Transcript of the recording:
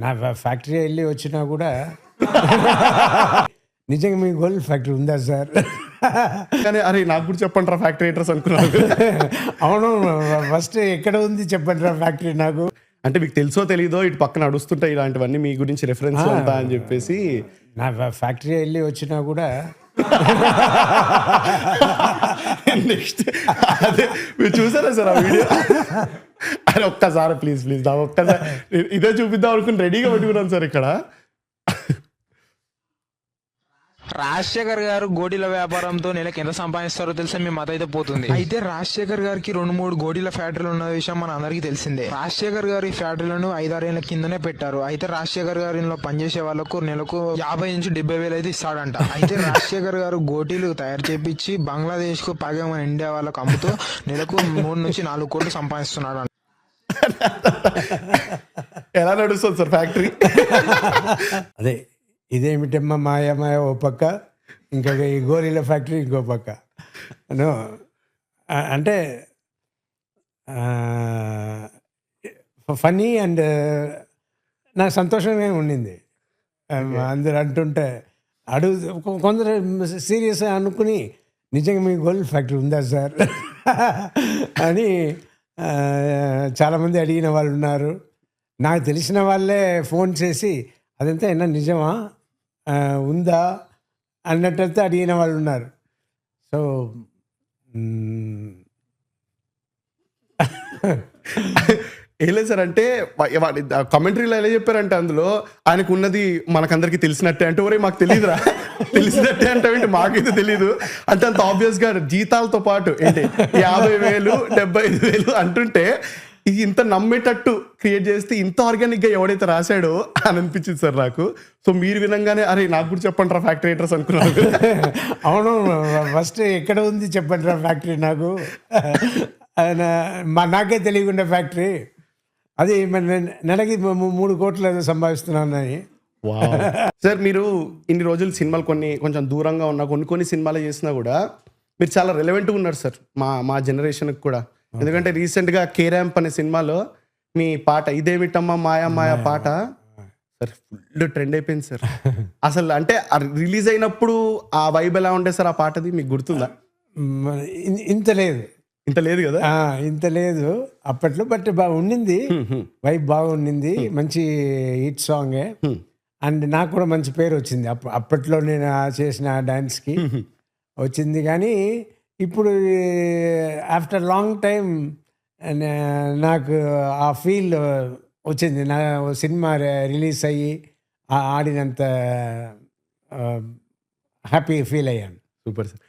నా ఫ్యాక్టరీ వెళ్ళి వచ్చినా కూడా నిజంగా మీ గోల్డ్ ఫ్యాక్టరీ ఉందా సార్? కానీ అరే నాకు కూడా చెప్పండి రా ఫ్యాక్టరీ అడ్రస్ అనుకున్నాను. అవును, ఫస్ట్ ఎక్కడ ఉంది చెప్పండి రా ఫ్యాక్టరీ నాకు. అంటే మీకు తెలుసో తెలీదో ఇటు పక్కన నడుస్తుంటాయి ఇలాంటివన్నీ మీ గురించి రెఫరెన్స్ అంతా అని చెప్పేసి నా ఫ్యాక్టరీ వెళ్ళి వచ్చినా కూడా నెక్స్ట్ అదే మీరు చూసారా సార్ ఆ వీడియో? అరే ఒక్కసారి ప్లీజ్ నా ఒక్కసారి ఇదే చూపిద్దాం అనుకుని రెడీగా పెట్టుకున్నాను సార్ ఇక్కడ. రాజశేఖర్ గారు గోడీల వ్యాపారంతో నెలకి ఎంత సంపాదిస్తారో తెలిసే మీ మత అయితే పోతుంది. అయితే రాజశేఖర్ గారికి 2-3 గోడీల ఫ్యాక్టరీలు ఉన్న విషయం మన అందరికీ తెలిసిందే. రాజశేఖర్ గారి ఫ్యాక్టరీలను 5-6 ఏళ్ల కిందనే పెట్టారు. అయితే రాజశేఖర్ గారి ఇంట్లో పనిచేసే వాళ్ళకు నెలకు 50 నుంచి 70 వేలు అయితే ఇస్తాడంట. అయితే రాజశేఖర్ గారు గోటీలు తయారు చేపించి బంగ్లాదేశ్ కు పైగా మన ఇండియా వాళ్ళకు అమ్ముతూ నెలకు 3 నుంచి 4 కోట్లు సంపాదిస్తున్నాడు. ఎలా నడుస్తుంది సార్ ఫ్యాక్టరీ? అదే ఇదేమిటమ్మా మాయా మాయ ఓ పక్క, ఇంకా ఈ గోరీల ఫ్యాక్టరీ ఇంకో పక్క. నో అంటే ఫనీ అండ్ నాకు సంతోషంగా ఉండింది. అందరు అంటుంటే కొందరు సీరియస్ అనుకుని నిజంగా మీ గోల్డ్ ఫ్యాక్టరీ ఉందా సార్ అని చాలామంది అడిగిన వాళ్ళు ఉన్నారు. నాకు తెలిసిన వాళ్ళే ఫోన్ చేసి అదంతా ఏమన్నా నిజమా ఉందా అన్నట్టయితే అడిగిన వాళ్ళు ఉన్నారు. సో ఏం లేదు సార్, అంటే కమెంటరీలో ఎలా చెప్పారంటే అందులో ఆయనకు ఉన్నది మనకందరికి తెలిసినట్టే అంటే, ఒరే మాకు తెలియదురా తెలిసినట్టే అంటే ఏంటి మాకైతే తెలీదు అంటే అంత ఆబ్వియస్ గా జీతాలతో పాటు ఏంటి 50,000 75,000 అంటుంటే ఇది ఇంత నమ్మేటట్టు క్రియేట్ చేస్తే ఇంత ఆర్గానిక్ గా ఎవడైతే రాశాడో అని అనిపించింది సార్ నాకు. సో మీరు వినంగానే అరే నాకు కూడా చెప్పండి రా ఫ్యాక్టరీ అడ్రస్ అనుకున్నాను. అవును, ఫస్ట్ ఎక్కడ ఉంది చెప్పండి రా ఫ్యాక్టరీ నాకు. నాకే తెలియకుండా ఫ్యాక్టరీ అది నెలకి 3 కోట్లు ఏదో సంపాదిస్తున్నానని. సార్ మీరు ఇన్ని రోజులు సినిమాలు కొంచెం దూరంగా ఉన్నా కొన్ని సినిమాలు చేసినా కూడా మీరు చాలా రెలవెంట్గా ఉన్నారు సార్ మా జనరేషన్కి కూడా. ఎందుకంటే రీసెంట్గా కే ర్యాంప్ అనే సినిమాలో మీ పాట ఇదేమిటమ్మా మాయా మాయా పాట సార్ ఫుల్ ట్రెండ్ అయిపోయింది సార్. అసలు అంటే రిలీజ్ అయినప్పుడు ఆ వైబ్ ఎలా ఉండే సార్ ఆ పాటది మీకు గుర్తుందా? ఇంత లేదు కదా, ఇంత లేదు అప్పట్లో, బట్ ఉండింది, వైబ్ బాగుండింది, మంచి హిట్ సాంగే. అండ్ నాకు కూడా మంచి పేరు వచ్చింది అప్పట్లో నేను చేసిన డాన్స్కి వచ్చింది. కానీ ఇప్పుడు ఆఫ్టర్ లాంగ్ టైం నాకు ఆ ఫీల్ వచ్చింది. నా సినిమా రిలీజ్ అయ్యి ఆడినంత హ్యాపీ ఫీల్ అయ్యాను. Super sir.